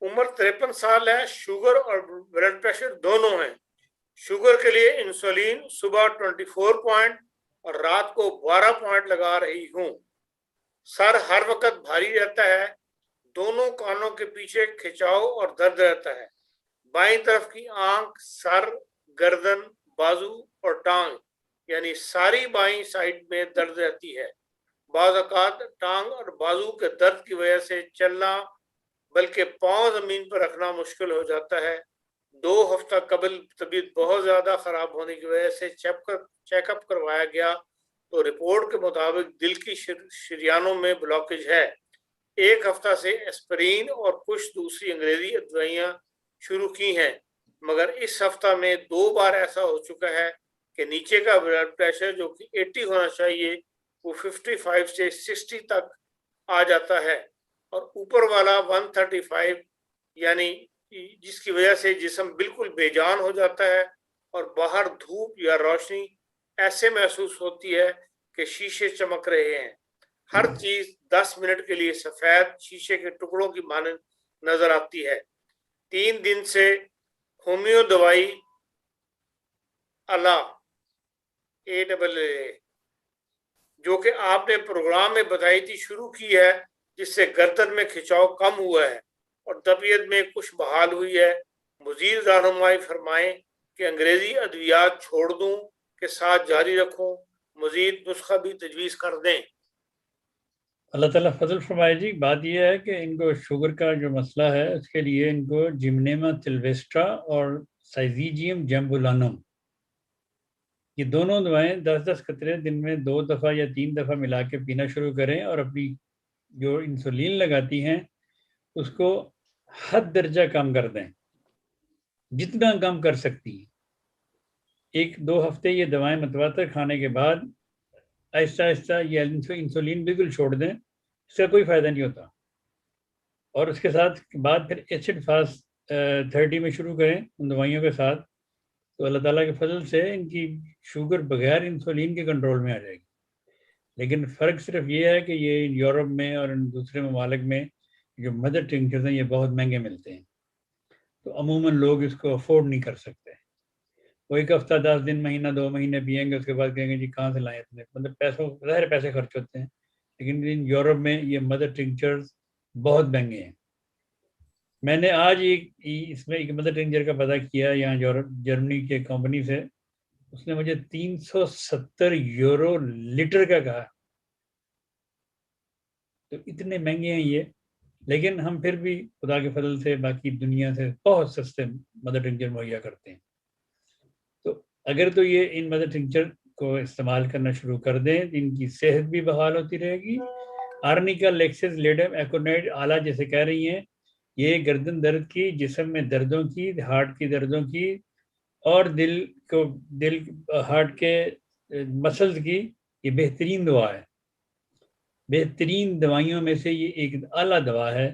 عمر 53 سال ہے، شوگر اور بلڈ پریشر دونوں ہیں۔ شوگر کے لیے انسولین صبح 24 پوائنٹ اور رات کو 12 پوائنٹ لگا رہی ہوں۔ سر ہر وقت بھاری رہتا ہے، دونوں کانوں کے پیچھے کھچاؤ اور درد رہتا ہے۔ بائیں طرف کی آنکھ، سر، گردن، بازو اور ٹانگ یعنی ساری بائیں سائڈ میں درد رہتی ہے۔ بعض اوقات ٹانگ اور بازو کے درد کی وجہ سے چلنا بلکہ پاؤں زمین پر رکھنا مشکل ہو جاتا ہے۔ 2 ہفتہ قبل طبیعت بہت زیادہ خراب ہونے کی وجہ سے چیک اپ کروایا گیا تو رپورٹ کے مطابق دل کی شریانوں میں بلاکیج ہے۔ 1 ہفتہ سے اسپرین اور کچھ دوسری انگریزی ادویاں شروع کی ہیں، مگر اس ہفتہ میں 2 بار ایسا ہو چکا ہے کہ نیچے کا بلڈ پریشر جو کہ 80 ہونا چاہیے وہ 55 سے 60 تک آ جاتا ہے، اور اوپر والا 135 یعنی جس کی وجہ سے جسم بالکل بے جان ہو جاتا ہے اور باہر دھوپ یا روشنی ایسے محسوس ہوتی ہے کہ شیشے چمک رہے ہیں۔ ہر چیز 10 منٹ کے لیے سفید شیشے کے ٹکڑوں کی مانند نظر آتی ہے۔ 3 دن سے ہومیو دوائی جو کہ آپ نے پروگرام میں بتائی تھی شروع کی ہے، جس سے گردن میں کھچاؤ کم ہوا ہے اور طبیعت میں کچھ بحال ہوئی ہے۔ مزید رہنمائی فرمائیں کہ انگریزی ادویات چھوڑ دوں کہ ساتھ جاری رکھوں، مزید نسخہ بھی تجویز کر دیں۔ اللہ تعالیٰ فضل فرمائے جی۔ بات یہ ہے کہ ان کو شوگر کا جو مسئلہ ہے اس کے لیے ان کو جمنیما تلویسٹرا اور سائزیجیم جیمبولانم یہ دونوں دوائیں 10-10 قطرے دن میں 2 دفعہ یا 3 دفعہ ملا کے پینا شروع کریں، اور اپنی جو انسولین لگاتی ہیں اس کو حد درجہ کم کر دیں، جتنا کم کر سکتی ہیں۔ 1-2 ہفتے یہ دوائیں متواتر کھانے کے بعد آہستہ آہستہ یہ انسولین بالکل چھوڑ دیں، اس کا کوئی فائدہ نہیں ہوتا، اور اس کے ساتھ بعد پھر ایسڈ فاسٹ 30 میں شروع کریں ان دوائیوں کے ساتھ، تو اللہ تعالیٰ کے فضل سے ان کی شوگر بغیر انسولین کے کنٹرول میں آ جائے گی۔ لیکن فرق صرف یہ ہے کہ یہ یورپ میں اور ان دوسرے ممالک میں جو مدر ٹنکچرز ہیں یہ بہت مہنگے ملتے ہیں، تو عموماً لوگ اس کو افورڈ نہیں کر سکتے۔ وہ 1 ہفتہ 10 دن مہینہ 2 مہینے پئیں گے، اس کے بعد کہیں گے جی کہاں سے لائیں اتنے، مطلب ظاہر پیسے خرچ ہوتے ہیں، لیکن یورپ میں یہ مدر ٹنکچرز بہت مہنگے ہیں۔ میں نے آج اس میں ایک مدر ٹنکچر کا پتہ کیا یہاں جرمنی کے کمپنی سے، اس نے مجھے 370 یورو لیٹر کا کہا، تو اتنے مہنگے ہیں یہ، لیکن ہم پھر بھی خدا کے فضل سے باقی دنیا سے بہت سستے مدر ٹنکچر مہیا کرتے ہیں۔ تو اگر تو یہ ان مدر ٹنکچر کو استعمال کرنا شروع کر دیں، ان کی صحت بھی بحال ہوتی رہے گی۔ آرنیکا لیکسس لیڈم ایکونائڈ آلہ جیسے کہہ رہی ہیں، یہ گردن درد کی، جسم میں دردوں کی، ہارٹ کی دردوں کی اور ہارٹ کے مسلز کی یہ بہترین دوا ہے۔ بہترین دوائیوں میں سے یہ ایک اعلیٰ دوا ہے۔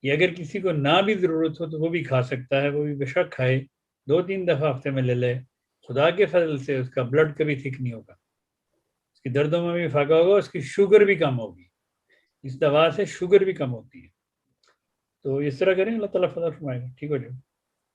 یہ اگر کسی کو نہ بھی ضرورت ہو تو وہ بھی کھا سکتا ہے، وہ بھی بے شک کھائے، 2-3 دفعہ ہفتے میں لے لے، خدا کے فضل سے اس کا بلڈ کبھی تھک نہیں ہوگا، اس کی دردوں میں بھی فائدہ ہوگا، اس کی شوگر بھی کم ہوگی، اس دوا سے شوگر بھی کم ہوتی ہے۔ تو اس طرح کریں، اللہ تعالیٰ فضل فرمائے گا، ٹھیک ہو جائے گا۔